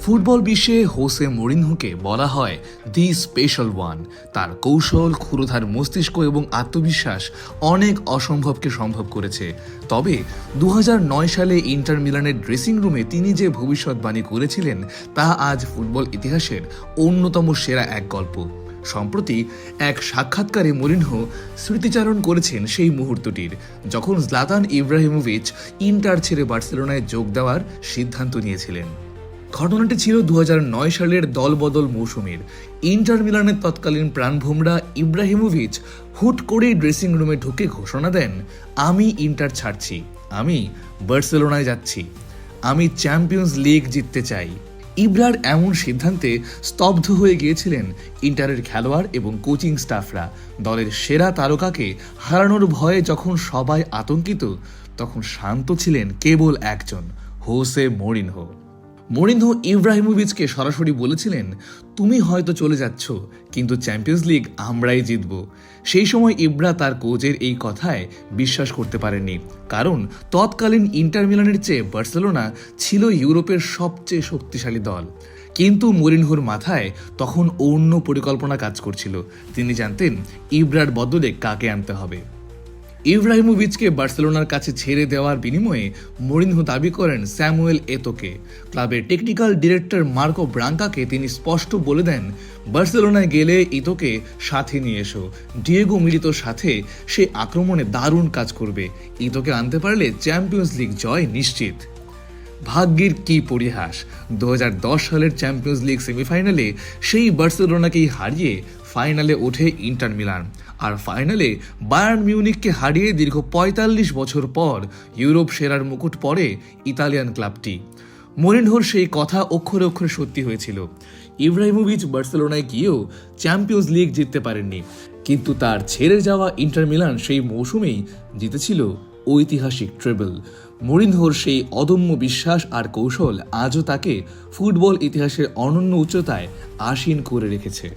Football বিশ্বে Jose মরিনহোকে বলা হয় দি স্পেশাল ওয়ান। তার কৌশল, ক্ষুরধার মস্তিষ্ক এবং আত্মবিশ্বাস অনেক অসম্ভবকে সম্ভব করেছে। তবে 2009 সালে ইন্টার মিলানের ড্রেসিং রুমে তিনি যে ভবিষ্যৎবাণী করেছিলেন তা আজ ফুটবল ইতিহাসের অন্যতম সেরা এক গল্প। সম্প্রতি এক সাক্ষাৎকারে মরিনহো স্মৃতিচারণ করেছেন সেই মুহূর্তটির, যখন জ্লাতান ইব্রাহিমোভিচ ইন্টার ছেড়ে বার্সেলোনায় যোগ দেওয়ার সিদ্ধান্ত নিয়েছিলেন। ঘটনাটি ছিল 2009 সালের দলবদল মৌসুমের। ইন্টার মিলানের তৎকালীন প্রাণভোমরা ইব্রাহিমোভিচ হুট করেই ড্রেসিং রুমে ঢুকে ঘোষণা দেন, আমি ইন্টার ছাড়ছি, আমি বার্সেলোনায় যাচ্ছি, আমি চ্যাম্পিয়ন্স লিগ জিততে চাই। ইব্রার এমন সিদ্ধান্তে স্তব্ধ হয়ে গিয়েছিলেন ইন্টারের খেলোয়াড় এবং কোচিং স্টাফরা। দলের সেরা তারকাকে হারানোর ভয়ে যখন সবাই আতঙ্কিত, তখন শান্ত ছিলেন কেবল একজন, হোসে মরিনহো। মরিনহো ইব্রাহিমোভিচকে সরাসরি বলেছিলেন, তুমি হয়তো চলে যাচ্ছ, কিন্তু চ্যাম্পিয়ন্স লিগ আমরাই জিতব। সেই সময় ইব্রা তার কোচের এই কথায় বিশ্বাস করতে পারেননি, কারণ তৎকালীন ইন্টার মিলানের চেয়ে বার্সেলোনা ছিল ইউরোপের সবচেয়ে শক্তিশালী দল। কিন্তু মরিনহোর মাথায় তখন অন্য পরিকল্পনা কাজ করছিল। তিনি জানতেন ইব্রার বদলে কাকে আনতে হবে। ইব্রাহিমোভিচকে বার্সেলোনার কাছে ছেড়ে দেওয়ার বিনিময়ে মরিনহো দাবি করেন স্যামুয়েল এতোকে। ক্লাবের টেকনিক্যাল ডিরেক্টর মার্কো ব্রাঙ্কাকে তিনি স্পষ্ট বলে দেন, বার্সেলোনায় গেলে ইতোকে সাথে নিয়ে এসো, ডিয়েগো মিলিতোর সাথে সে আক্রমণে দারুণ কাজ করবে, ইতোকে আনতে পারলে চ্যাম্পিয়ন্স লিগ জয় নিশ্চিত। ভাগ্যের কি পরিহাস, 2010 সালের চ্যাম্পিয়ন্স লিগ সেমিফাইনালে সেই বার্সেলোনাকেই হারিয়ে ফাইনালে ওঠে ইন্টার মিলান, আর ফাইনালে বায়ার্ন মিউনিখকে হারিয়ে দীর্ঘ 45 বছর পর ইউরোপ সেরার মুকুট পড়ে ইতালিয়ান ক্লাবটি। মরিনহোর সেই কথা অক্ষরে অক্ষরে সত্যি হয়েছিল। ইব্রাহিমোভিচ বার্সেলোনায় গিয়েও চ্যাম্পিয়ন্স লিগ জিততে পারেননি, কিন্তু তার ছেড়ে যাওয়া ইন্টার মিলান সেই মৌসুমেই জিতেছিল ঐতিহাসিক ট্রেবল। মরিনহোর সেই অদম্য বিশ্বাস আর কৌশল আজও তাকে ফুটবল ইতিহাসের অনন্য উচ্চতায় আসীন করে রেখেছে।